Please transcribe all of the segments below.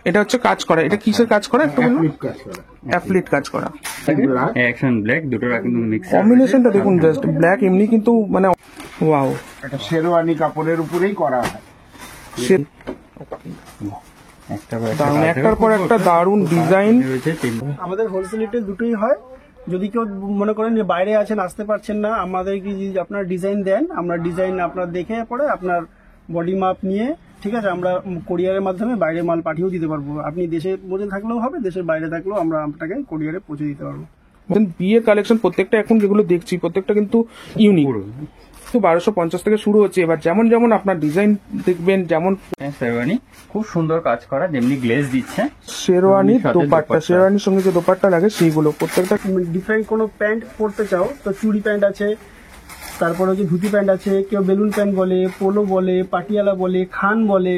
এটা হচ্ছে কাজ করা, এটা কিসের কাজ করা একটু বলুন? অ্যাপ্লিট কাজ করা, অ্যাকশন ব্ল্যাক দুটোর কিন্তু মিক্স কম্বিনেশনটা দেখুন জাস্ট, ব্ল্যাক এমনি কিন্তু মানে ওয়াও, এটা শেরওয়ানি কাপড়ের উপরেই করা হয়। একটার পর একটা দারুণ ডিজাইন। আমাদের হোলসেল রেটে দুটোই হয়। যদি কেউ মনে করেন যে বাইরে আছেন, আসতে পারছেন না, আমাদেরকে যদি আপনার ডিজাইন দেন, আমরা ডিজাইন আপনার দেখে পরে আপনার বডি মাপ নিয়ে, ঠিক আছে, আমরা কোরিয়ারের মাধ্যমে বাইরে মাল পাঠিয়েও দিতে পারবো। আপনি দেশের মধ্যে থাকলেও হবে, দেশের বাইরে থাকলেও আমরা আপনাকে কোরিয়ারে পৌঁছে দিতে পারবো। বিয়ের কালেকশন প্রত্যেকটা এখন যেগুলো দেখছি প্রত্যেকটা কিন্তু ইউনিক। 1250 থেকে শুরু হচ্ছে। এবার যেমন যেমন আপনার ডিজাইন দেখবেন, যেমন শেরওয়ানি খুব সুন্দর কাজ করা, যেমনি গ্লেজ দিচ্ছে, শেরওয়ানি দোপাট্টা, শেরওয়ানির সঙ্গে যে দোপাট্টা লাগে সেইগুলো প্রত্যেকটা। ডিফারেন্ট কোনো প্যান্ট পরতে চাও তো চুড়ি প্যান্ট আছে, তারপরে হচ্ছে ধুতি প্যান্ট আছে, কেউ বেলুন প্যান্ট বলে, পোলো বলে, পাটিয়ালা বলে, খান বলে,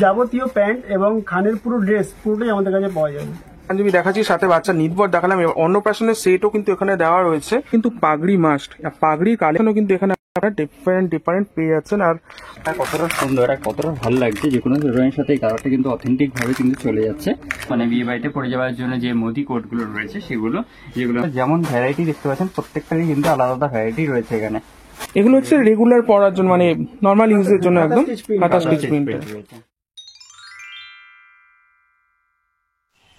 যাবতীয় প্যান্ট এবং খানের পুরো ড্রেস পুরোটাই আমাদের কাছে পাওয়া যাবে। পাঞ্জাবি দেখাচ্ছি, সাথে বাচ্চা নিদবর দেখালাম, অন্নপ্রাশনের সেটও কিন্তু এখানে দেওয়া রয়েছে। কিন্তু পাগড়ি মাস্ট, পাগড়ির কালেকশনও কিন্তু এখানে ডিফারেন্ট ডিফারেন্ট পেয়ে যাচ্ছেন। আর কতটা সুন্দর আর কতটা ভালো লাগছে, যে কোনো শেরওয়ানির সাথে এই কালারটা কিন্তু অথেন্টিক ভাবে কিন্তু চলে যাচ্ছে। মানে বিয়ে বাড়িতে পরে যাওয়ার জন্য যে মোদি কোট গুলো রয়েছে সেগুলো, যেগুলো যেমন ভ্যারাইটি দেখতে পাচ্ছেন, প্রত্যেকটারই কিন্তু আলাদা আলাদা ভ্যারাইটি রয়েছে এখানে। এগুলো হচ্ছে রেগুলার পরার জন্য, মানে নর্মাল ইউজের জন্য একদম কাঁথা স্টিচ প্রিন্ট।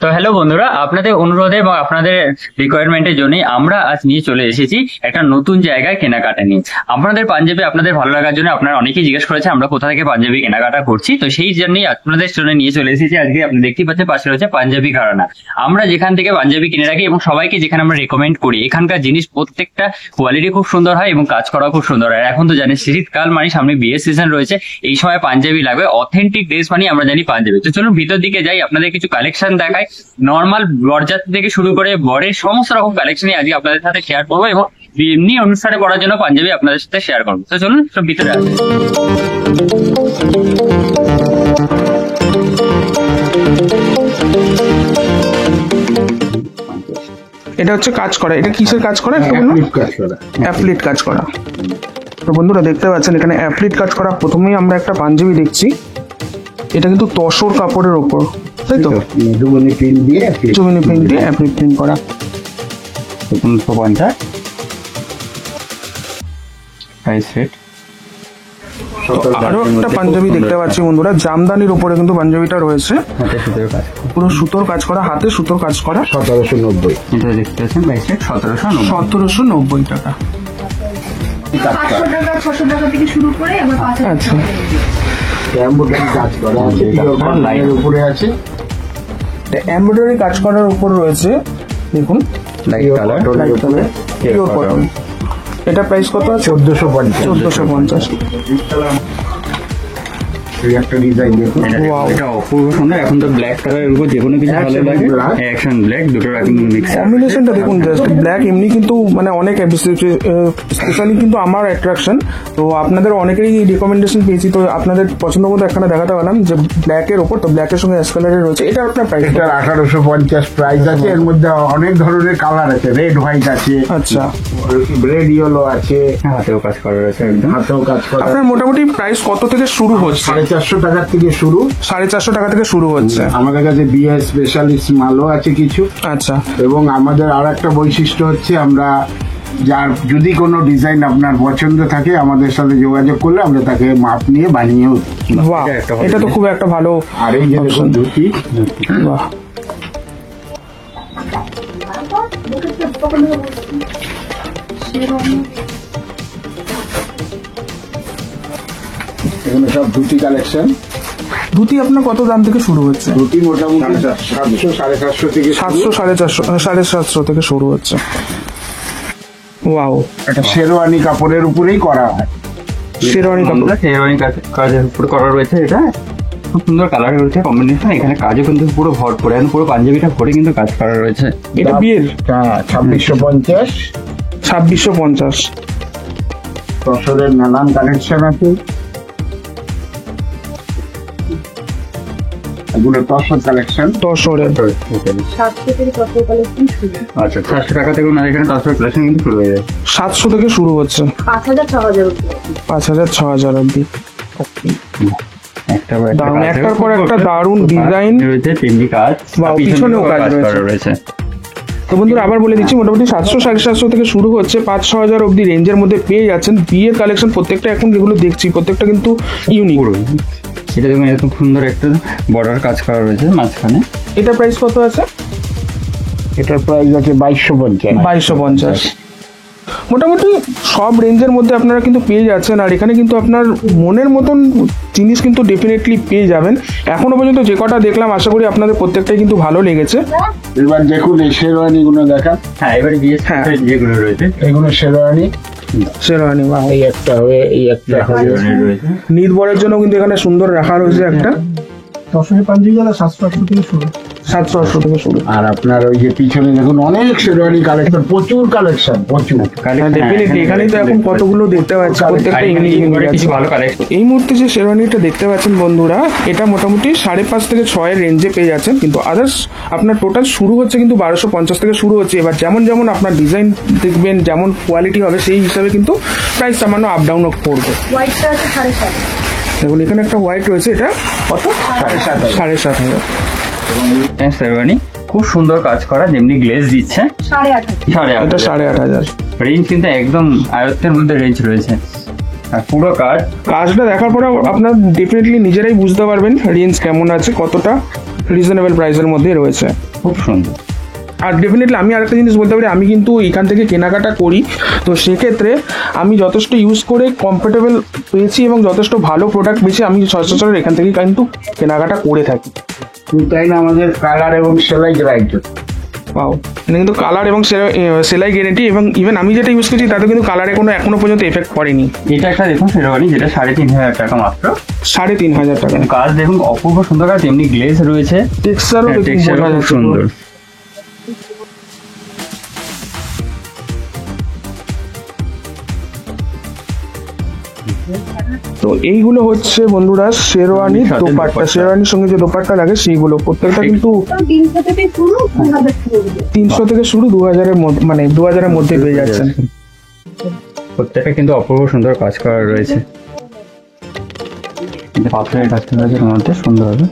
তো হ্যালো বন্ধুরা, আপনাদের অনুরোধে এবং আপনাদের রিকোয়ারমেন্টের জন্যই আমরা আজ নিয়ে চলে এসেছি একটা নতুন জায়গায় কেনাকাটা নিয়ে। আপনাদের পাঞ্জাবি আপনাদের ভালো লাগার জন্য আপনারা অনেকেই জিজ্ঞেস করেছে আমরা কোথা থেকে পাঞ্জাবি কেনাকাটা করছি, তো সেই জন্যই আপনাদের জন্য নিয়ে চলে এসেছি আজকে। আপনি দেখতেই পাচ্ছেন পাশে রয়েছে পাঞ্জাবি ঘরানা। আমরা যেখান থেকে পাঞ্জাবি কিনে রাখি এবং সবাইকে যেখানে আমরা রেকমেন্ড করি, এখানকার জিনিস প্রত্যেকটা কোয়ালিটি খুব সুন্দর হয় এবং কাজ করা খুব সুন্দর হয়। এখন তো জানেন শীতকাল মানে সামনে বিয়ের সিজন রয়েছে, এই সময় পাঞ্জাবি লাগবে, অথেন্টিক ড্রেস মানে আমরা জানি পাঞ্জাবি। তো চলুন ভিতর দিকে যাই, আপনাদের কিছু কালেকশন দেখাই। নর্মাল বরযাত্রী থেকে শুরু করে বরের সমস্ত রকম কালেকশনই আজকে আপনাদের সাথে শেয়ার করবো এবং এমনি অনুষ্ঠানে পড়ার জন্য পাঞ্জাবি আপনাদের সাথে শেয়ার করবো। তো চলুন সব ভিতরে আসি। এটা হচ্ছে কাজ করা, এটা কিসের কাজ করা একটু বলুন? অ্যাপ্লিট কাজ করা। তো বন্ধুরা দেখতে পাচ্ছেন এখানে অ্যাপ্লিট কাজ করা। প্রথমেই আমরা একটা পাঞ্জাবি দেখছি, এটা কিন্তু তসর কাপড়ের ওপর, তাই তো? মধুবনী প্রিন্ট দিয়ে অ্যাপ্লিট প্রিন্ট করা। 50 প্রাইস রেট। আরো একটা পাঞ্জাবি দেখতে পাচ্ছি বন্ধুরা, জামদানির উপরে কিন্তু পাঞ্জাবিটা রয়েছে, পুরো সুতোর কাজ করা, হাতে সুতোর কাজ করা। 1790 এটা দেখতে পাচ্ছেন প্রাইস রেট 1790 টাকা। 500 টাকা 600 টাকা থেকে শুরু করে আবার 5000। আচ্ছা, এমব্রয়ডারি কাজ করা আছে, লাইনের উপরে আছে, এমব্রয়ডারি কাজ করার উপর রয়েছে, দেখুন লাইট কালার, পিওর কটন। এটা প্রাইস কত আছে? 1450। একটা ডিজাইন দেখুন, এটা অপূর্ব সুন্দর। এখন তো ব্ল্যাক কালারের উপর যে কোনো কিছু ভালো লাগে, অ্যাকশন ব্ল্যাক দুটোর কিন্তু মিক্স। কম্বিনেশনটা দেখুন জাস্ট, ব্ল্যাক এমনি কিন্তু মানে অনেক স্পেশালি কিন্তু আমার অ্যাট্রাকশন। তো আপনাদের অনেকেরই রিকমেন্ডেশন পেয়েছি, তো আপনাদের পছন্দ মতো একখানা দেখাতে পারলাম যে ব্ল্যাকের ওপর, তো ব্ল্যাকের সঙ্গে অ্যাশ কালারের রয়েছে। এটা আপনার প্রাইস? এটার 1850 প্রাইস আছে। এর মধ্যে অনেক ধরনের কালার আছে, রেড হোয়াইট আছে, আচ্ছা, রেড ইয়েলো আছে, হাতেও কাজ করা রয়েছে, একদম হাতেও কাজ করা। আপনার মোটামুটি প্রাইস কত থেকে শুরু হচ্ছে? 450 টাকা থেকে শুরু। 450 টাকা থেকে শুরু হচ্ছে। আমাদের কাছে বিয়ে স্পেশালিস্ট মালও আছে কিছু। আচ্ছা, এবং আমাদের আর একটা বৈশিষ্ট্য হচ্ছে, আমরা যার যদি কোনো ডিজাইন আপনার পছন্দ থাকে আমাদের সাথে যোগাযোগ করলে আমরা তাকে মাপ নিয়ে বানিয়েও দিই। বাহ, এটা তো খুব একটা ভালো। আর এই যে দেখুন ধুতি, বাহ, এখানে সব ধুতি কালেকশন। ধুতি আপনার কত দাম থেকে শুরু হচ্ছে? ধুতি মোটামুটি 700 750 থেকে 700 750 থেকে শুরু হচ্ছে। ওয়াও, এটা শেরওয়ানি কাপড়ের উপরেই করা হয়। শেরওয়ানি কাপড়, শেরওয়ানি কাজের উপর করা রয়েছে। এটা খুব সুন্দর কালার রয়েছে, কম্বিনেশন। এখানে কাজও কিন্তু পুরো ভরপুর, এখন পুরো পাঞ্জাবিটা ভরে কিন্তু কাজ করা রয়েছে। এটা বিয়ের 2650। 2650। তসরের নানান কালেকশন আছে, এগুলো তসর কালেকশন। তসরের 700 থেকে কত কালেকশন শুরু? আচ্ছা, 700 টাকা থেকে ওনার এখানে তসরের কালেকশন কিন্তু শুরু হয়ে যায়। 700 থেকে শুরু হচ্ছে, 5000 6000 অবধি। 5000 6000 অব্দি। দারুণ, একটার পর একটা দারুণ ডিজাইন রয়েছে, তেমনি কাজ বাহ, আর পিছনেও কাজ করা রয়েছে। রয়েছে। তো বন্ধুরা আবার বলে দিচ্ছি, মোটামুটি 700-750 থেকে শুরু হচ্ছে, 5-6 অব্দি রেঞ্জের মধ্যে পেয়ে যাচ্ছেন। বিয়ের কালেকশন প্রত্যেকটা এখন যেগুলো দেখছি প্রত্যেকটা কিন্তু ইউনিক। এটা দেখুন এত সুন্দর একটা বর্ডার কাজ করা রয়েছে মাঝখানে। এটা প্রাইস কত আছে? এটার প্রাইস আছে 2250। 2250। মোটামুটি সব রেঞ্জের মধ্যে আপনারা কিন্তু পেয়ে যাচ্ছেন, আর এখানে কিন্তু আপনার মনের মতন জিনিস কিন্তু ডেফিনেটলি পেয়ে যাবেন। এখনো পর্যন্ত যে কটা দেখলাম আশা করি আপনাদের প্রত্যেকটাই কিন্তু ভালো লেগেছে। এবার দেখুন এই শেরওয়ানি গুলো দেখান। হ্যাঁ, এবারে বিয়ে হ্যাঁ। যেগুলো রয়েছে এগুলো শেরওয়ানি, শেরওয়ানি বা এই একটা হবে, এই একটা হবে। রয়েছে। নির্ভরের জন্য কিন্তু এখানে সুন্দর রাখা রয়েছে একটা। দশমী পাঞ্জাবি দাদা 700-800 থেকে শুরু। 700-800 থেকে শুরু। আর আপনার ওই যে পিছনে দেখুন অনেক শেরওয়ানি কালেকশন, প্রচুর কালেকশন, প্রচুর। ডেফিনেটলি এখানেই তো এখন কতগুলো দেখতে পাচ্ছি, প্রত্যেকটা ইউনিক ইউনিক কিছু আছে। ভালো কালেকশন। এই মুহূর্তে যে শেরওয়ানিটা দেখতে পাচ্ছেন বন্ধুরা, এটা মোটামুটি 5.5 থেকে 6 এর রেঞ্জে পেয়ে যাচ্ছেন, কিন্তু আদার্স আপনার টোটাল শুরু হচ্ছে কিন্তু 1250 থেকে শুরু হচ্ছে। এবার যেমন যেমন আপনার ডিজাইন দেখবেন, যেমন কোয়ালিটি হবে সেই হিসাবে কিন্তু প্রাইস সামান্য আপ ডাউন করবে। হোয়াইটটা আছে 7.5। দেখুন এখানে একটা হোয়াইট রয়েছে, এটা কত? 7,500। শেরওয়ানি খুব সুন্দর কাজ করা, যেমনি গ্লেজ দিচ্ছে। 8.5। এটা 8,500। রেঞ্জ কিন্তু একদম আয়ত্তের মধ্যে রেঞ্জ রয়েছে, আর পুরো কাজ কাজটা দেখার পরে আপনার ডেফিনেটলি নিজেরাই বুঝতে পারবেন রেঞ্জ কেমন আছে, কতটা রিজনেবল প্রাইসের মধ্যে রয়েছে। খুব সুন্দর। আর ডেফিনেটলি আমি আরেকটা জিনিস বলতে পারি, আমি কিন্তু এখান থেকে কেনাকাটা করি, তো সেক্ষেত্রে আমি যথেষ্ট ইউজ করে কমফোর্টেবল পেয়েছি এবং যথেষ্ট ভালো প্রোডাক্ট পেয়েছি। আমি সচরাচর এখান থেকে কিন্তু কেনাকাটা করে থাকি। তাই না, আমাদের কালার এবং সেলাই গ্যারান্টি। পাও এটা কিন্তু কালার এবং সেলাই গ্যারেন্টি, এবং ইভেন আমি যেটা ইউজ করছি তাতে কিন্তু কালারে কোনো এখনো পর্যন্ত এফেক্ট পড়েনি। এটা একটা দেখুন শেরওয়ানি, যেটা 3,500 টাকা মাত্র। 3,500 টাকা। কাজ দেখুন অপূর্ব সুন্দর কাজ, তেমনি গ্লেজ রয়েছে, টেক্সচারও টেক্সচার খুব সুন্দর। তো এইগুলো হচ্ছে বন্ধুরা শেরওয়ানি সাথে দোপাট্টা। দোপাট্টা। শেরওয়ানির সঙ্গে যে দোপাট্টা লাগে সেইগুলো প্রত্যেকটা কিন্তু 300 থেকে শুরু 2000 থেকে শুরু। 300 থেকে শুরু 2000-এর মধ্যে, মানে 2000-এর মধ্যে পেয়ে যাচ্ছেন। প্রত্যেকটা কিন্তু অপূর্ব সুন্দর কাজ করা রয়েছে, পাথরের কাজ করা রয়েছে, মধ্যে সুন্দর হবে।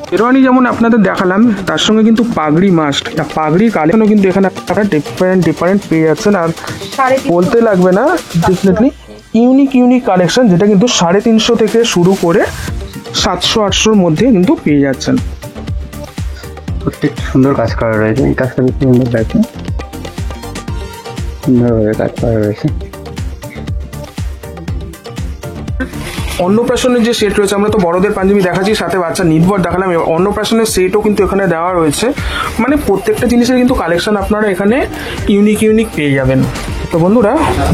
শেরওয়ানি যেমন আপনাদের দেখালাম, তার সঙ্গে কিন্তু পাগড়ি মাস্ট, পাগড়ি কালেকশনও কিন্তু এখানে আপনারা ডিফারেন্ট পেয়ে যাচ্ছেন। আর 3.5 বলতে লাগবে না, ডেফিনেটলি ইউনিক কালেকশন, যেটা কিন্তু 350 থেকে শুরু করে 700-800-র মধ্যে কিন্তু পেয়ে যাচ্ছেন। প্রত্যেকটা সুন্দর কাজ করা রয়েছে, এই কাজটা বেশি সুন্দর লাগছে, সুন্দরভাবে কাজ করা রয়েছে। অন্নপ্রাশনের যে সেট রয়েছে, আমরা তো বড়দের পাঞ্জাবি দেখাচ্ছি, সাথে বাচ্চা নির্ভর দেখালাম, এবার অন্নপ্রাশনের সেটও কিন্তু এখানে দেওয়া রয়েছে। মানে প্রত্যেকটা জিনিসের কিন্তু কালেকশন আপনারা এখানে ইউনিক পেয়ে যাবেন। তো বন্ধুরা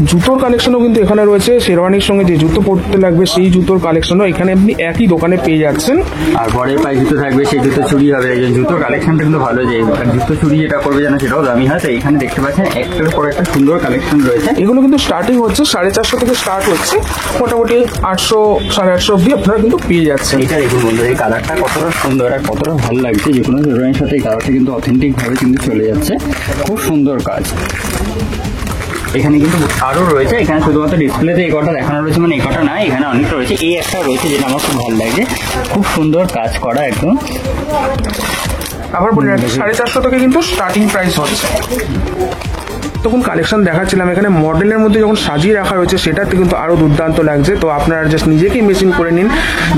জুতোর কালেকশনও কিন্তু এখানে রয়েছে, শেরওয়ানির সঙ্গে যে জুতো পরতে লাগবে সেই জুতোর কালেকশনও এখানে আপনি একই দোকানে পেয়ে যাচ্ছেন। আর বরের পায়ে জুতো থাকবে, সেই জুতো চুরি হবে। এই যে জুতোর কালেকশনটা কিন্তু ভালো, যে জুতো চুরি যেটা করবে যেন সেটাও দামি হয়। তো এখানে দেখতে পাচ্ছেন একটার পর একটা সুন্দর কালেকশন রয়েছে। এগুলো কিন্তু স্টার্টিং হচ্ছে 450 থেকে স্টার্ট হচ্ছে, মোটামুটি 800-850 অব্দি আপনারা কিন্তু পেয়ে যাচ্ছেন। এটা দেখুন বন্ধু, এই কালারটা কতটা সুন্দর আর কতটা ভালো লাগছে, যে কোনো শেরওয়ানির সাথে এই কালারটা কিন্তু অথেন্টিক ভাবে কিন্তু চলে যাচ্ছে। খুব সুন্দর কাজ। এখানে কিন্তু আরো রয়েছে, এখানে শুধুমাত্র ডিসপ্লেতে এই কটা দেখানো রয়েছে, মানে এই কটা না, এখানে অনেকটা রয়েছে। এই একটা রয়েছে যেটা আমার খুব ভালো লাগছে, খুব সুন্দর কাজ করা একদম। আবার বলে রাখি 450 থেকে কিন্তু স্টার্টিং প্রাইস হচ্ছে। তখন কালেকশন দেখাচ্ছিলাম, এখানে মডেলের মধ্যে যখন সাজিয়ে রাখা রয়েছে সেটাতে কিন্তু আরো দুর্দান্ত লাগছে। তো আপনারা জাস্ট নিজেকেই মেশিন করে নিন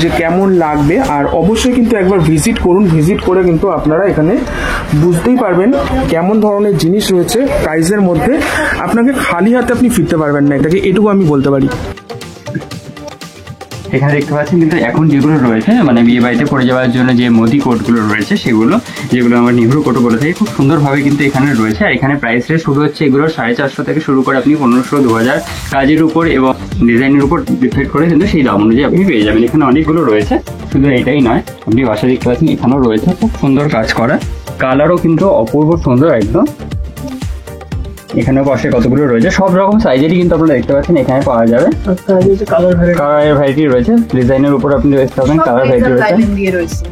যে কেমন লাগবে, আর অবশ্যই কিন্তু একবার ভিজিট করুন। ভিজিট করে কিন্তু আপনারা এখানে বুঝতেই পারবেন কেমন ধরনের জিনিস রয়েছে প্রাইসের মধ্যে। আপনাকে খালি হাতে আপনি ফিরতে পারবেন না, এটাকে এটুকু আমি বলতে পারি। এখানে দেখতে পাচ্ছেন কিন্তু এখন যেগুলো রয়েছে, মানে বিয়ে বাড়িতে পরে যাওয়ার জন্য যে মোদি কোটগুলো রয়েছে, সেগুলো যেগুলো আমরা নেহরু কোটও বলে থাকি, খুব সুন্দরভাবে কিন্তু এখানে রয়েছে। আর এখানে প্রাইস রেট শুরু হচ্ছে এগুলো 450 থেকে শুরু করে আপনি 1500-2000 কাজের উপর এবং ডিজাইনের উপর ডিপেন্ড করে কিন্তু সেই দাম অনুযায়ী আপনি পেয়ে যাবেন। এখানে অনেকগুলো রয়েছে, শুধু এটাই নয়, আপনি বাসা দেখতে পাচ্ছেন এখানেও রয়েছে খুব সুন্দর কাজ করা, কালারও কিন্তু অপূর্ব সুন্দর একদম। এখানেও পাশে কতগুলো রয়েছে, সব রকম সাইজেরই কিন্তু আপনারা দেখতে পাচ্ছেন এখানে পাওয়া যাবে। কালারের ভ্যারাইটি রয়েছে, ডিজাইনের উপর আপনি দেখতে পাবেন কালার ভ্যারাইটি রয়েছে। লাইলেন দিয়ে রয়েছে,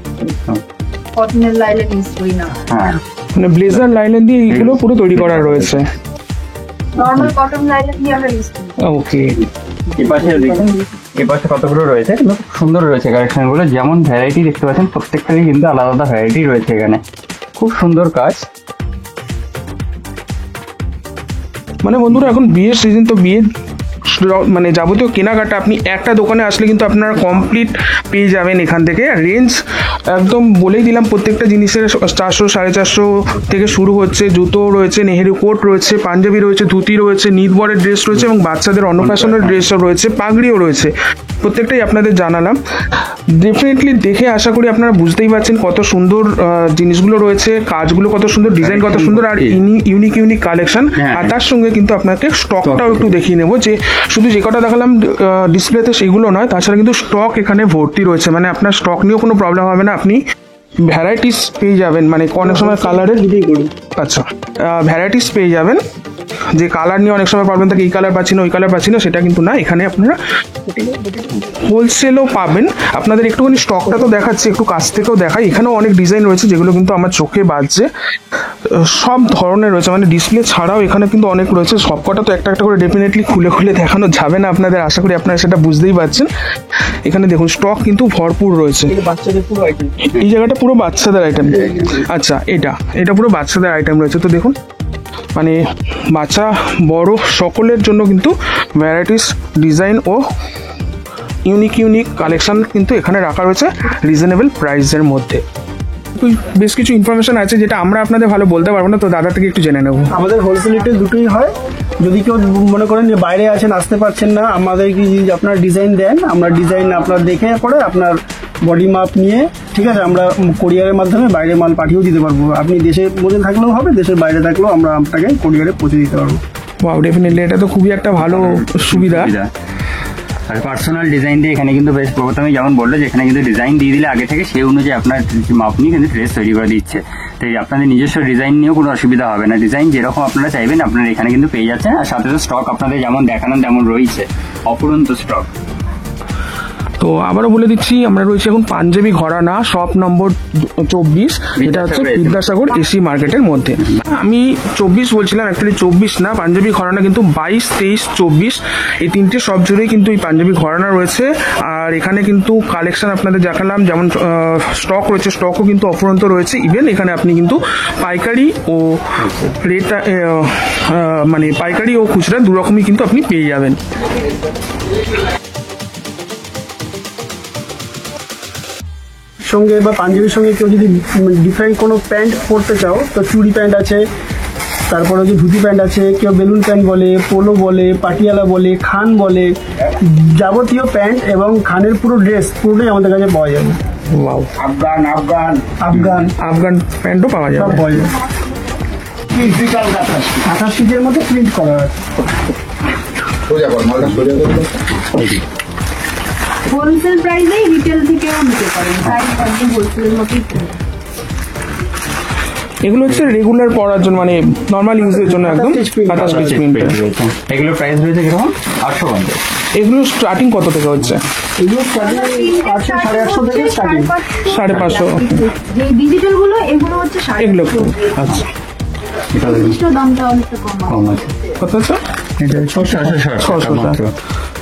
কটনের লাইলেন ইউজ করি না, হ্যাঁ, মানে ব্লেজার লাইলেন দিয়ে এগুলো পুরো তৈরি করা রয়েছে। নরমাল কটন লাইলেন দিয়ে আমরা ইউজ করি। ওকে, এ পাশে কতগুলো রয়েছে, কিন্তু খুব সুন্দর রয়েছে কালেকশন গুলো। যেমন ভ্যারাইটি দেখতে পাচ্ছেন, প্রত্যেকটারই কিন্তু আলাদা আলাদা ভ্যারাইটি রয়েছে এখানে। খুব সুন্দর কাজ। মানে বন্ধুরা এখন বিয়ের সিজন, তো বিয়ের মানে যাবতীয় কেনাকাটা আপনি একটা দোকানে আসলে কিন্তু আপনারা কমপ্লিট পেয়ে যাবেন এখান থেকে। রেঞ্জ একদম বলেই দিলাম, প্রত্যেকটা জিনিসের 400 450 থেকে শুরু হচ্ছে। জুতো রয়েছে, নেহেরু কোট রয়েছে, পাঞ্জাবি রয়েছে, ধুতি রয়েছে, নিদবরের ড্রেস রয়েছে এবং বাচ্চাদের অন্নপ্রাশনের ড্রেসও রয়েছে, পাগড়িও রয়েছে। প্রত্যেকটাই আপনাদের জানালাম। ডেফিনেটলি দেখে আশা করি আপনারা বুঝতেই পারছেন কত সুন্দর জিনিসগুলো রয়েছে, কাজগুলো কত সুন্দর, ডিজাইন কত সুন্দর, আর ইউনিক ইউনিক কালেকশন। আর তার সঙ্গে কিন্তু আপনাকে স্টকটাও একটু দেখিয়ে নেবো, যে শুধু যে কটা দেখালাম ডিসপ্লেতে সেগুলো নয়, তাছাড়া কিন্তু স্টক এখানে ভর্তি রয়েছে। মানে আপনার স্টক নিয়েও কোনো প্রবলেম হবে না, আপনি ভ্যারাইটিস পেয়ে যাবেন। মানে অনেক সময় কালারের আচ্ছা ভ্যারাইটিস পেয়ে যাবেন, যে কালার নিয়ে অনেক সময় প্রবলেম থাকে, এই কালার পাচ্ছি না, ওই কালার পাচ্ছি না, সেটা কিন্তু না। এখানে আপনারা হোলসেলও পাবেন। আপনাদের একটুখানি স্টকটা তো দেখাচ্ছি, একটু কাছ থেকেও দেখাই। এখানেও অনেক ডিজাইন রয়েছে যেগুলো কিন্তু আমার চোখে বাজছে, সব ধরনের রয়েছে। মানে ডিসপ্লে ছাড়াও এখানে কিন্তু অনেক রয়েছে। সবকটা তো একটা একটা করে ডেফিনেটলি খুলে খুলে দেখানো যাবে না আপনাদের, আশা করি আপনারা সেটা বুঝতেই পারছেন। এখানে দেখুন স্টক কিন্তু ভরপুর রয়েছে। বাচ্চাদের পুরো আইটেম, এই জায়গাটা পুরো বাচ্চাদের আইটেম। আচ্ছা, এটা পুরো বাচ্চাদের আইটেম রয়েছে। তো দেখুন, মানে বাচ্চা বড় সকলের জন্য কিন্তু ভ্যারাইটিস ডিজাইন ও ইউনিক ইউনিক কালেকশন কিন্তু এখানে রাখা রয়েছে রিজনেবল প্রাইসের মধ্যে। বেশ কিছু ইনফরমেশন আছে যেটা আমরা আপনাদের ভালো বলতে পারবো না, তো দাদা থেকে একটু জেনে নেবো। আমাদের হোলসেল রিটেল দুটোই হয়। যদি কেউ মনে করেন যে বাইরে আছেন, আসতে পারছেন না, আমাদেরকে যদি আপনার ডিজাইন দেন, আমরা ডিজাইন আপনার দেখে পরে আপনার বডি মাপ নিয়ে, ঠিক আছে, আমরা কোরিয়ারের মাধ্যমে বাইরে মাল পাঠিয়েও দিতে পারবো। আপনি দেশের মধ্যে থাকলেও হবে, দেশের বাইরে থাকলেও আমরা আপনাকে কোরিয়ারে পৌঁছে দিতে পারবো। ওয়াও, ডেফিনেটলি এটা তো খুবই একটা ভালো সুবিধা। আর পার্সোনাল ডিজাইন দিয়ে এখানে কিন্তু বেশ প্রথমে যেমন বললো যে এখানে কিন্তু ডিজাইন দিয়ে দিলে আগে থেকে সেই অনুযায়ী আপনার মাপ নিয়ে কিন্তু ড্রেস তৈরি করে দিচ্ছে। তো আপনাদের নিজস্ব ডিজাইন নিয়েও কোনো অসুবিধা হবে না। ডিজাইন যেরকম আপনারা চাইবেন আপনারা এখানে কিন্তু পেয়ে যাচ্ছেন। আর সাথে সাথে স্টক আপনাদের যেমন দেখানো তেমন রয়েছে, অফুরন্ত স্টক। তো আবারও বলে দিচ্ছি, আমরা রয়েছি এখন পাঞ্জাবি ঘরানা শপ নম্বর 24, এটা হচ্ছে বিদ্যাসাগর এসি মার্কেটের মধ্যে। আমি 24 বলছিলাম, অ্যাকচুয়ালি 24 না, পাঞ্জাবি ঘরানা কিন্তু 22, 23, 24 এই তিনটে সব জুড়েই কিন্তু এই পাঞ্জাবি ঘরানা রয়েছে। আর এখানে কিন্তু কালেকশন আপনাদের দেখালাম, যেমন স্টক রয়েছে, স্টকও কিন্তু অফুরন্ত রয়েছে। ইভেন এখানে আপনি কিন্তু পাইকারি ও রেট মানে পাইকারি ও খুচরা দুরকমই কিন্তু আপনি পেয়ে যাবেন। সঙ্গে বা পাঞ্জাবির সঙ্গে কেউ যদি ডিফারেন্ট কোনো প্যান্ট পরতে চাও, তো চুড়ি প্যান্ট আছে, তারপরে হচ্ছে ধুতি প্যান্ট আছে, কেউ বেলুন প্যান্ট বলে, পোলো বলে, পাটিয়ালা বলে, খান বলে, যাবতীয় প্যান্ট এবং খানের পুরো ড্রেস পুরোটাই আমাদের কাছে পাওয়া যাবে। ওয়াও, আফগান আফগান আফগান আফগান প্যান্টও পাওয়া সব যাবে। পাওয়া যাবে। ডিজিটাল কাটা 28 পিসের মধ্যে প্রিন্ট করা আছে। সোজা কর, মালটা সোজা করে দাও। হোলসেল প্রাইসেই রিটেল থেকেও নিতে পারেন, তাই একদম হোলসেলের মতোই কিনবেন। এগুলো হচ্ছে রেগুলার পরার জন্য, মানে নর্মাল ইউজের জন্য একদম 28 পিস প্রিন্ট। এগুলো প্রাইস রয়েছে কিরকম? 850। এগুলো স্টার্টিং কত থেকে হচ্ছে? এগুলো স্টার্টিং 800 850 থেকে স্টার্টিং। 550। যে ডিজিটাল গুলো এগুলো হচ্ছে এগুলো 550। আচ্ছা, নির্দিষ্ট দামটা অনেকটা কম আছে। কত আছে? এটা 600 মাত্র।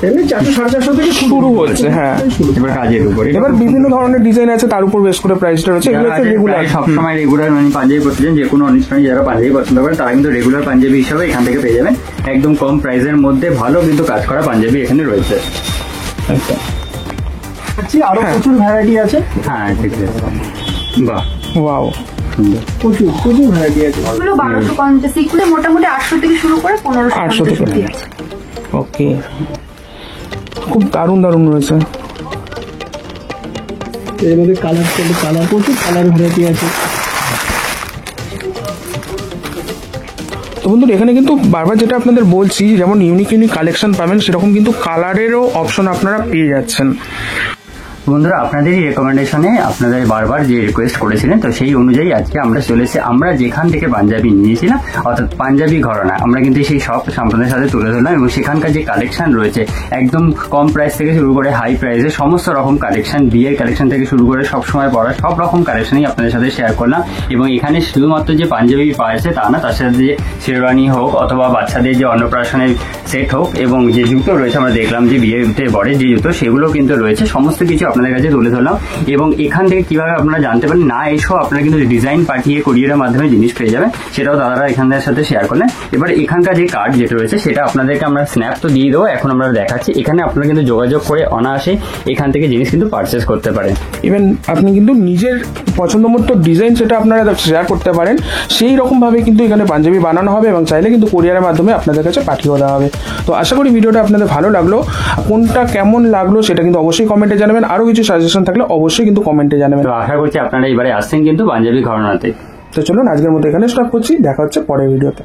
এমনি 400 450 থেকে শুরু হচ্ছে, হ্যাঁ। এবার কাজের উপর এবার বিভিন্ন ধরনের ডিজাইন আছে, তার উপর বেশ করে প্রাইসটা রয়েছে। এগুলো হচ্ছে রেগুলার। সবসময় রেগুলার মানে পাঞ্জাবি পরতে চান, যে কোনো অনুষ্ঠানে যারা পাঞ্জাবি পছন্দ করেন তারা কিন্তু রেগুলার পাঞ্জাবি হিসাবে এখান থেকে পেয়ে যাবেন। একদম কম প্রাইসের মধ্যে ভালো কিন্তু কাজ করা পাঞ্জাবি এখানে রয়েছে। আরো প্রচুর ভ্যারাইটি আছে। হ্যাঁ, ঠিক আছে। বাহ, ওয়াও, সুন্দর। প্রচুর প্রচুর ভ্যারাইটি আছে। এগুলো 1250, এগুলো মোটামুটি 800 থেকে শুরু করে 800 থেকে। 1550 আছে। ওকে, খুব দারুণ দারুণ রয়েছে। এর মধ্যে কালার প্রচুর কালার ভ্যারাইটি আছে। তো বন্ধুরা, এখানে কিন্তু বারবার যেটা আপনাদের বলছি, যেমন ইউনিক ইউনিক কালেকশন পাবেন, সেরকম কিন্তু কালারেরও অপশন আপনারা পেয়ে যাচ্ছেন। বন্ধুরা আপনাদেরই রেকমেন্ডেশনে আপনাদের বারবার যে রিকোয়েস্ট করেছিলেন, তো সেই অনুযায়ী আজকে আমরা চলে এসেছি। আমরা যেখান থেকে পাঞ্জাবি নিয়েছিলাম, অর্থাৎ পাঞ্জাবি ঘরানা, আমরা কিন্তু সেই সব আপনাদের সাথে তুলে ধরলাম এবং সেখানকার যে কালেকশন রয়েছে একদম কম প্রাইস থেকে শুরু করে হাই প্রাইসে সমস্ত রকম কালেকশন, বিয়ের কালেকশন থেকে শুরু করে সবসময় পড়া সব রকম কালেকশনই আপনাদের সাথে শেয়ার করলাম। এবং এখানে শুধুমাত্র যে পাঞ্জাবি পাওয়া যাচ্ছে তা না, তার সাথে যে শেরওয়ানি হোক অথবা বাচ্চাদের যে অন্নপ্রাশনের সেট হোক এবং যে জুতো রয়েছে, আমরা দেখলাম যে বিয়েতে বড় যে জুতো সেগুলো কিন্তু রয়েছে, সমস্ত কিছু আপনাদের কাছে তুলে ধরলাম। এবং এখান থেকে কিভাবে আপনারা জানতে পারেন না এসেও আপনারা কিন্তু ডিজাইন পাঠিয়ে কুরিয়ারের মাধ্যমে জিনিস পেয়ে যাবেন, সেটাও দাদারা এখানকার সাথে শেয়ার করলেন। এবার এখানকার যে কার্ড যেটা রয়েছে সেটা আপনাদেরকে আমরা স্ন্যাপ তো দিয়ে দেবো, এখন আমরা দেখাচ্ছি। এখানে আপনারা কিন্তু যোগাযোগ করে অনায়াসে এখান থেকে জিনিস কিন্তু পারচেস করতে পারেন। ইভেন আপনি কিন্তু নিজের পছন্দ মতো ডিজাইন সেটা আপনারা শেয়ার করতে পারেন, সেই রকমভাবে কিন্তু এখানে পাঞ্জাবি বানানো হবে এবং চাইলে কিন্তু কোরিয়ারের মাধ্যমে আপনাদের কাছে পাঠিয়ে দেওয়া হবে। তো আশা করি ভিডিওটা আপনাদের ভালো লাগলো, কোনটা কেমন লাগলো সেটা কিন্তু অবশ্যই কমেন্টে জানাবেন, আরও কিছু সাজেশন থাকলে অবশ্যই কিন্তু কমেন্টে জানাবেন। তো আশা করছি আপনারা এবারে আসছেন কিন্তু পাঞ্জাবি ঘরানাতে। তো চলুন আজকের মতো এখানে স্টপ করছি, দেখা হচ্ছে পরের ভিডিওতে।